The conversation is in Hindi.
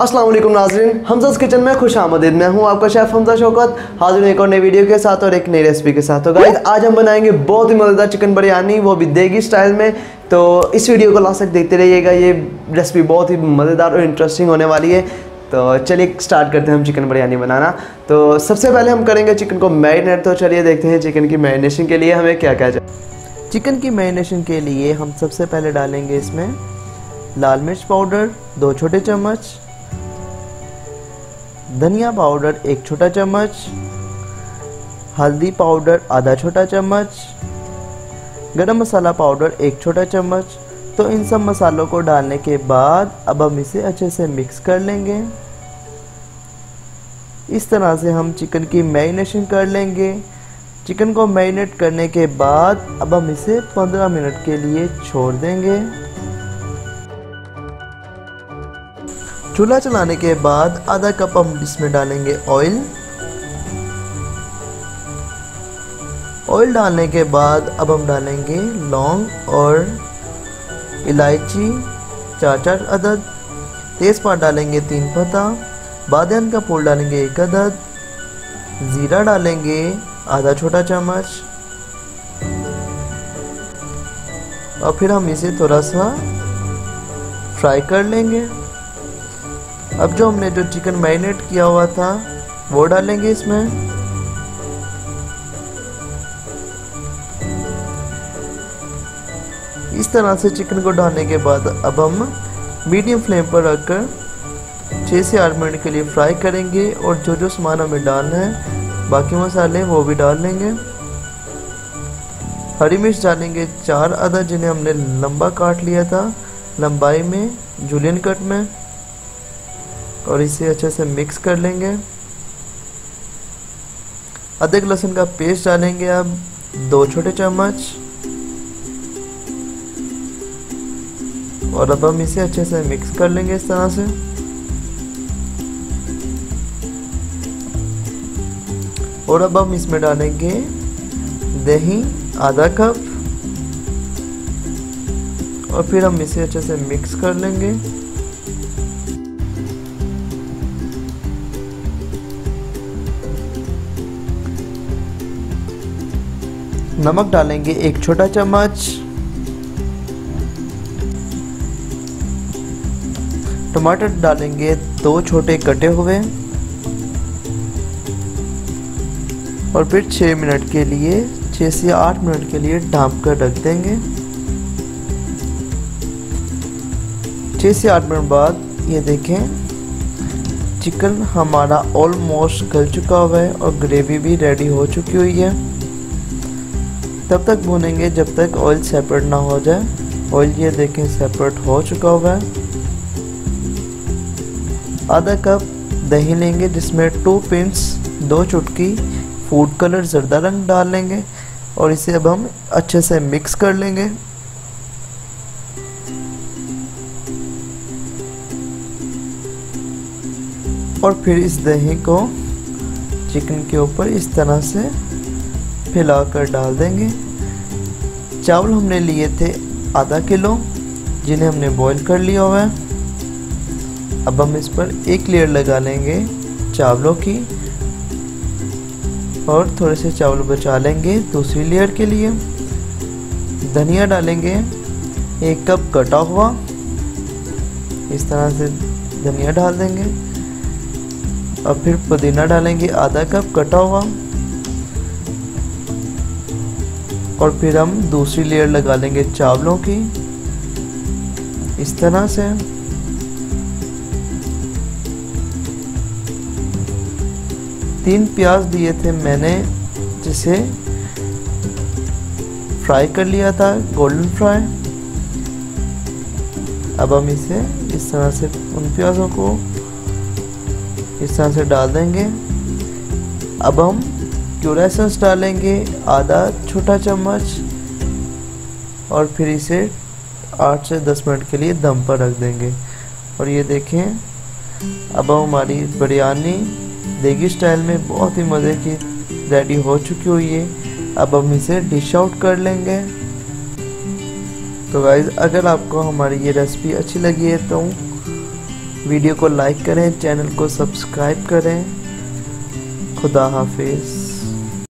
अस्सलाम वालेकुम नाज़रीन, हमज़ा's किचन में खुश आमदीद। मैं हूं आपका शेफ़ हमज़ा शौकत, हाजिर एक और नई वीडियो के साथ और एक नई रेसिपी के साथ। तो गाइस आज हम बनाएंगे बहुत ही मज़ेदार चिकन बिरयानी, वो भी देगी स्टाइल में। तो इस वीडियो को लास्ट तक देखते रहिएगा, ये रेसिपी बहुत ही मज़ेदार और इंटरेस्टिंग होने वाली है। तो चलिए स्टार्ट करते हैं हम चिकन बिरयानी बनाना। तो सबसे पहले हम करेंगे चिकन को मैरिनेट। तो चलिए देखते हैं चिकन की मैरिनेशन के लिए हमें क्या क्या चाहिए। चिकन की मैरिनेशन के लिए हम सबसे पहले डालेंगे इसमें लाल मिर्च पाउडर 2 छोटे चम्मच, धनिया पाउडर 1 छोटा चम्मच, हल्दी पाउडर आधा छोटा चम्मच, गरम मसाला पाउडर 1 छोटा चम्मच। तो इन सब मसालों को डालने के बाद अब हम इसे अच्छे से मिक्स कर लेंगे। इस तरह से हम चिकन की मैरिनेशन कर लेंगे। चिकन को मैरिनेट करने के बाद अब हम इसे 15 मिनट के लिए छोड़ देंगे। चूल्हा चलाने के बाद आधा कप हम इसमें डालेंगे ऑयल। ऑयल डालने के बाद अब हम डालेंगे लौंग और इलायची 4 अदद, तेज़पात डालेंगे 3 पत्ता, बादियान का फूल डालेंगे 1 अदद, ज़ीरा डालेंगे आधा छोटा चम्मच और फिर हम इसे थोड़ा सा फ्राई कर लेंगे। अब जो हमने जो चिकन मैरिनेट किया हुआ था वो डालेंगे इसमें। इस तरह से चिकन को डालने के बाद अब हम मीडियम फ्लेम पर रखकर 6 से 8 मिनट के लिए फ्राई करेंगे। और जो जो सामान हमें डालना है, बाकी मसाले वो भी डाल लेंगे। हरी मिर्च डालेंगे 4 अदद, जिन्हें हमने लंबा काट लिया था, लंबाई में जूलियन कट में, और इसे अच्छे से मिक्स कर लेंगे। अदरक लहसुन का पेस्ट डालेंगे अब 2 छोटे चम्मच, और अब हम इसे अच्छे से मिक्स कर लेंगे इस तरह से। और अब हम इसमें डालेंगे दही आधा कप, और फिर हम इसे अच्छे से मिक्स कर लेंगे। नमक डालेंगे 1 छोटा चम्मच, टमाटर डालेंगे 2 छोटे कटे हुए, और फिर 6 मिनट के लिए 6 से 8 मिनट के लिए ढाँप कर रख देंगे। 6 से 8 मिनट बाद ये देखें चिकन हमारा ऑलमोस्ट गल चुका हुआ है और ग्रेवी भी रेडी हो चुकी हुई है। तब तक भूनेंगे जब तक ऑयल सेपरेट ना हो जाए। ऑयल ये देखें सेपरेट हो चुका हुआ है। आधा कप दही लेंगे, जिसमें 2 पिंच 2 चुटकी फूड कलर जर्दा रंग डाल लेंगे, और इसे अब हम अच्छे से मिक्स कर लेंगे। और फिर इस दही को चिकन के ऊपर इस तरह से फैलाकर डाल देंगे। चावल हमने लिए थे आधा किलो, जिन्हें हमने बॉईल कर लिया हुआ है। अब हम इस पर एक लेयर लगा लेंगे चावलों की, और थोड़े से चावल बचा लेंगे दूसरी लेयर के लिए। धनिया डालेंगे 1 कप कटा हुआ, इस तरह से धनिया डाल देंगे। और फिर पुदीना डालेंगे आधा कप कटा हुआ, और फिर हम दूसरी लेयर लगा लेंगे चावलों की इस तरह से। तीन प्याज लिए थे मैंने, जिसे फ्राई कर लिया था गोल्डन फ्राई। अब हम इसे इस तरह से उन प्याजों को इस तरह से डाल देंगे। अब हम क्यूरा एसेंस डालेंगे आधा छोटा चम्मच, और फिर इसे 8 से 10 मिनट के लिए दम पर रख देंगे। और ये देखें अब हमारी बिरयानी देगी स्टाइल में बहुत ही मज़े की रेडी हो चुकी हुई है। अब हम इसे डिश आउट कर लेंगे। तो गाइज़ अगर आपको हमारी ये रेसिपी अच्छी लगी है तो वीडियो को लाइक करें, चैनल को सब्सक्राइब करें। खुदा हाफिज़।